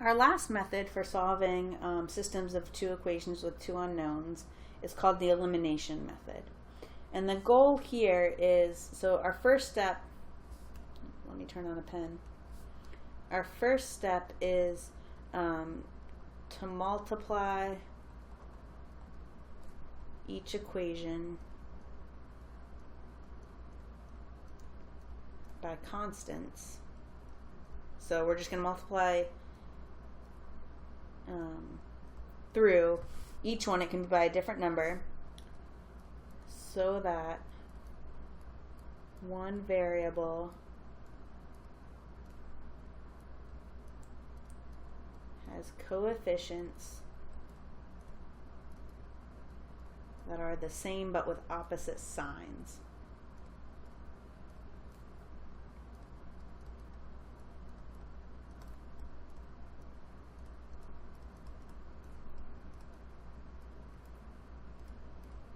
Our last method for solving systems of two equations with two unknowns is called the elimination method. And the goal here is, so our first step, let me turn on a pen. Our first step is to multiply each equation by constants. So we're just going to multiply through each one. It can be by a different number, so that one variable has coefficients that are the same but with opposite signs.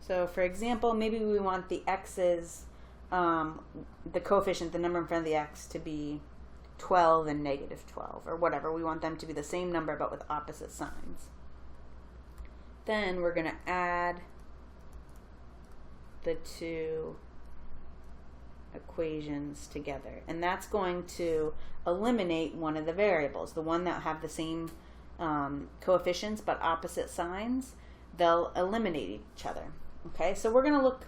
So for example, maybe we want the x's, the coefficient, the number in front of the x, to be 12 and negative 12, or whatever. We want them to be the same number but with opposite signs. Then we're going to add the two equations together. And that's going to eliminate one of the variables, the one that have the same coefficients but opposite signs. They'll eliminate each other. Okay, so we're going to look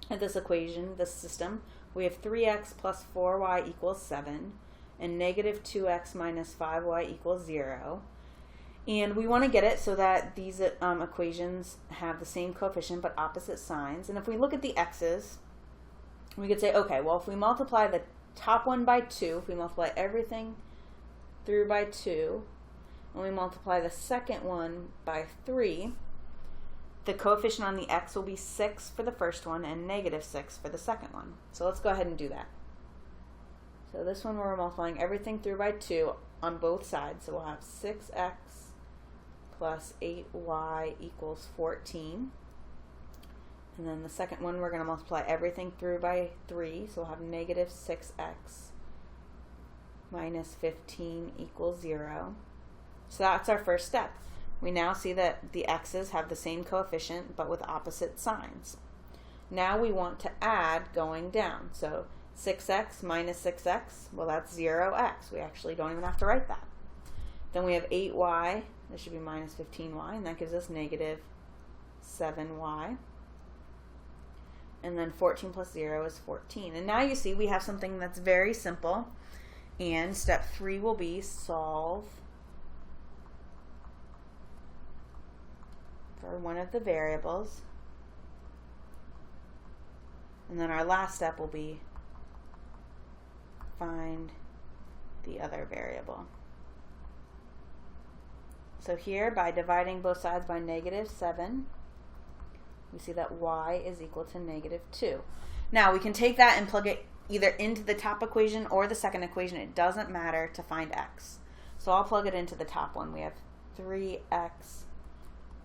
at this equation, this system. We have 3x plus 4y equals 7 and negative 2x minus 5y equals 0. And we want to get it so that these equations have the same coefficient but opposite signs. And if we look at the x's, we could say, okay, well, if we multiply the top one by 2, if we multiply everything through by 2, and we multiply the second one by 3, the coefficient on the x will be 6 for the first one and negative 6 for the second one. So let's go ahead and do that. So this one we're multiplying everything through by 2 on both sides. So we'll have 6x plus 8y equals 14. And then the second one we're going to multiply everything through by 3. So we'll have negative 6x minus 15 equals 0. So that's our first step. We now see that the x's have the same coefficient but with opposite signs. Now we want to add going down. So 6x minus 6x, well, that's 0x. We actually don't even have to write that. Then we have 8y, this should be minus 15y, and that gives us negative 7y. And then 14 plus 0 is 14. And now you see we have something that's very simple. And step 3 will be solve for one of the variables. And then our last step will be find the other variable. So here, by dividing both sides by negative 7, we see that y is equal to negative 2. Now we can take that and plug it either into the top equation or the second equation. It doesn't matter to find x. So I'll plug it into the top one. We have 3x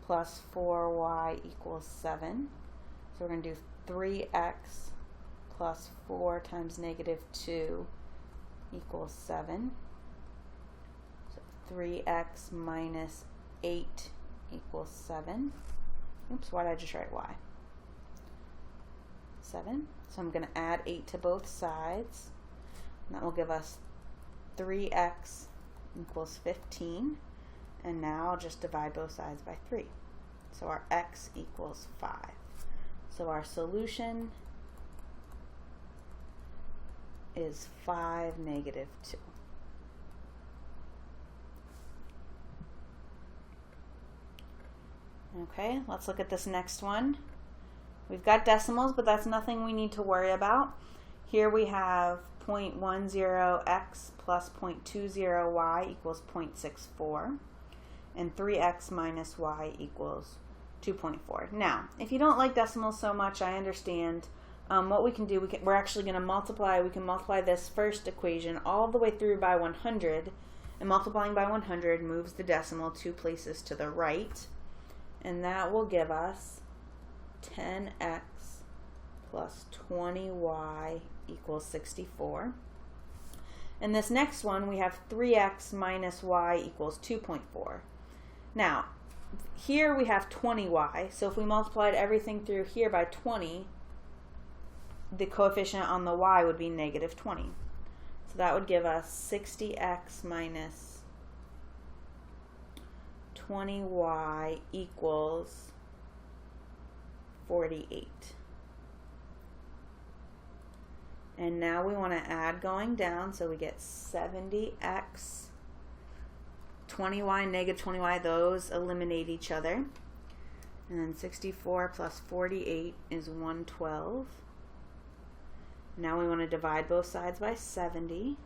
plus 4y equals 7. So we're going to do 3x plus 4 times negative 2 equals 7. So 3x minus 8 equals 7. Oops, why did I just write y? 7. So I'm going to add 8 to both sides. And that will give us 3x equals 15. And now I'll just divide both sides by 3. So our x equals 5. So our solution is 5, negative 2. Okay, let's look at this next one. We've got decimals, but that's nothing we need to worry about. Here we have 0.10x plus 0.20y equals 0.64. And 3x minus y equals 2.4. Now, if you don't like decimals so much, I understand. What we can do, we're actually going to multiply. We can multiply this first equation all the way through by 100. And multiplying by 100 moves the decimal 2 places to the right. And that will give us 10x plus 20y equals 64. In this next one, we have 3x minus y equals 2.4. Now, here we have 20y, so if we multiplied everything through here by 20, the coefficient on the y would be negative 20. So that would give us 60x minus 20y equals 48. And now we want to add going down, so we get 70x, 20y, negative 20y, those eliminate each other. And then 64 plus 48 is 112. Now we want to divide both sides by 70,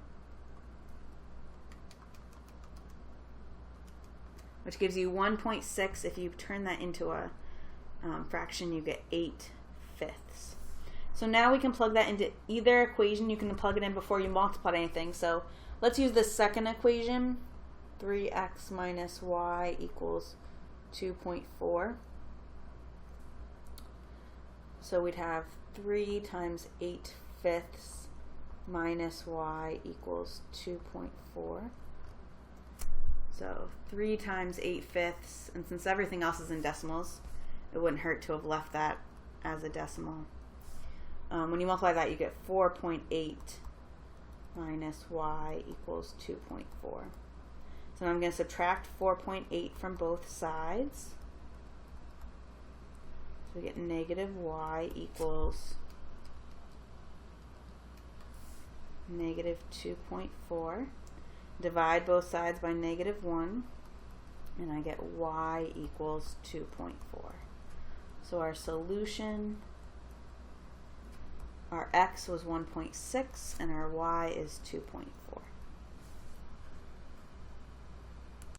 which gives you 1.6. If you turn that into a fraction, you get 8/5. So now we can plug that into either equation. You can plug it in before you multiply anything. So let's use the second equation, 3x minus y equals 2.4. So we'd have 3 times 8/5 minus y equals 2.4. So 3 times 8/5, and since everything else is in decimals, it wouldn't hurt to have left that as a decimal. When you multiply that, you get 4.8 minus y equals 2.4. So now I'm going to subtract 4.8 from both sides. So we get negative y equals negative 2.4. Divide both sides by negative 1, and I get y equals 2.4. So our solution, our x was 1.6 and our y is 2.4.